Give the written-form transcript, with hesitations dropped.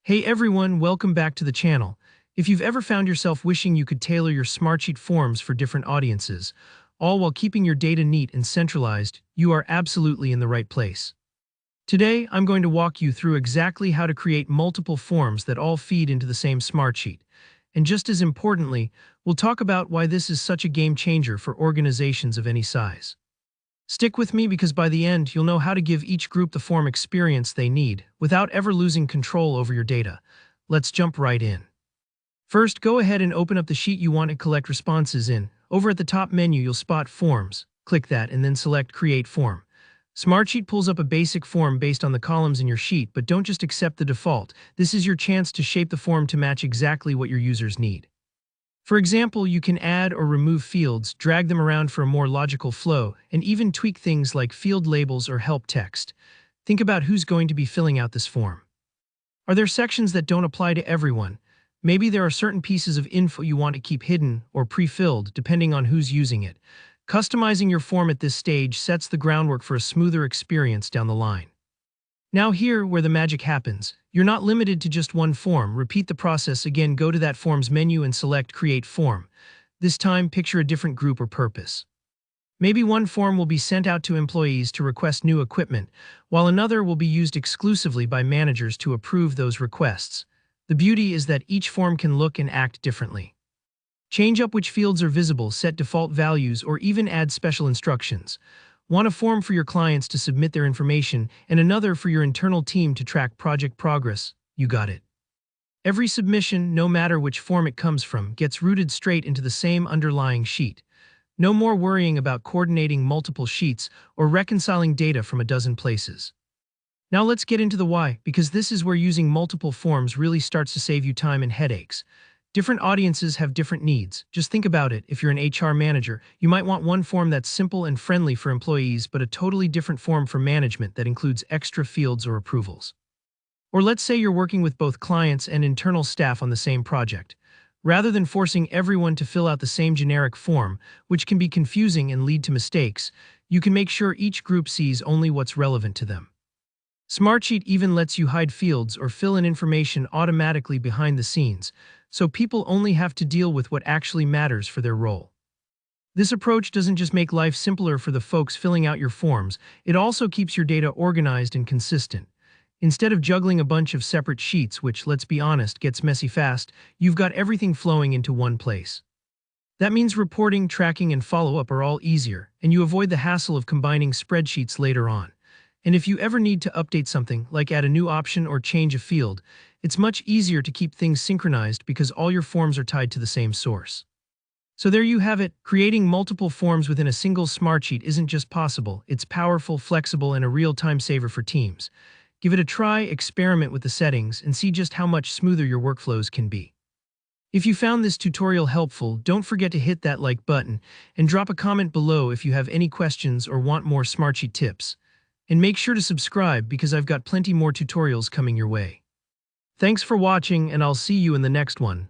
Hey everyone, welcome back to the channel. If you've ever found yourself wishing you could tailor your Smartsheet forms for different audiences, all while keeping your data neat and centralized, you are absolutely in the right place. Today, I'm going to walk you through exactly how to create multiple forms that all feed into the same Smartsheet. And just as importantly, we'll talk about why this is such a game changer for organizations of any size. Stick with me because by the end, you'll know how to give each group the form experience they need without ever losing control over your data. Let's jump right in. First, go ahead and open up the sheet you want to collect responses in. Over at the top menu, you'll spot Forms. Click that and then select Create Form. Smartsheet pulls up a basic form based on the columns in your sheet, but don't just accept the default. This is your chance to shape the form to match exactly what your users need. For example, you can add or remove fields, drag them around for a more logical flow, and even tweak things like field labels or help text. Think about who's going to be filling out this form. Are there sections that don't apply to everyone? Maybe there are certain pieces of info you want to keep hidden or pre-filled, depending on who's using it. Customizing your form at this stage sets the groundwork for a smoother experience down the line. Now here, where the magic happens, you're not limited to just one form. Repeat the process again, go to that form's menu and select Create Form. This time, picture a different group or purpose. Maybe one form will be sent out to employees to request new equipment, while another will be used exclusively by managers to approve those requests. The beauty is that each form can look and act differently. Change up which fields are visible, set default values, or even add special instructions. Want a form for your clients to submit their information and another for your internal team to track project progress? You got it. Every submission, no matter which form it comes from, gets routed straight into the same underlying sheet. No more worrying about coordinating multiple sheets or reconciling data from a dozen places. Now let's get into the why, because this is where using multiple forms really starts to save you time and headaches. Different audiences have different needs. Just think about it. If you're an HR manager, you might want one form that's simple and friendly for employees, but a totally different form for management that includes extra fields or approvals. Or let's say you're working with both clients and internal staff on the same project. Rather than forcing everyone to fill out the same generic form, which can be confusing and lead to mistakes, you can make sure each group sees only what's relevant to them. Smartsheet even lets you hide fields or fill in information automatically behind the scenes, so people only have to deal with what actually matters for their role. This approach doesn't just make life simpler for the folks filling out your forms, it also keeps your data organized and consistent. Instead of juggling a bunch of separate sheets, which, let's be honest, gets messy fast, you've got everything flowing into one place. That means reporting, tracking, and follow-up are all easier, and you avoid the hassle of combining spreadsheets later on. And if you ever need to update something, like add a new option or change a field, it's much easier to keep things synchronized because all your forms are tied to the same source. So there you have it. Creating multiple forms within a single Smartsheet isn't just possible, it's powerful, flexible, and a real time saver for teams. Give it a try, experiment with the settings, and see just how much smoother your workflows can be. If you found this tutorial helpful, don't forget to hit that like button and drop a comment below if you have any questions or want more Smartsheet tips. And make sure to subscribe because I've got plenty more tutorials coming your way. Thanks for watching, and I'll see you in the next one.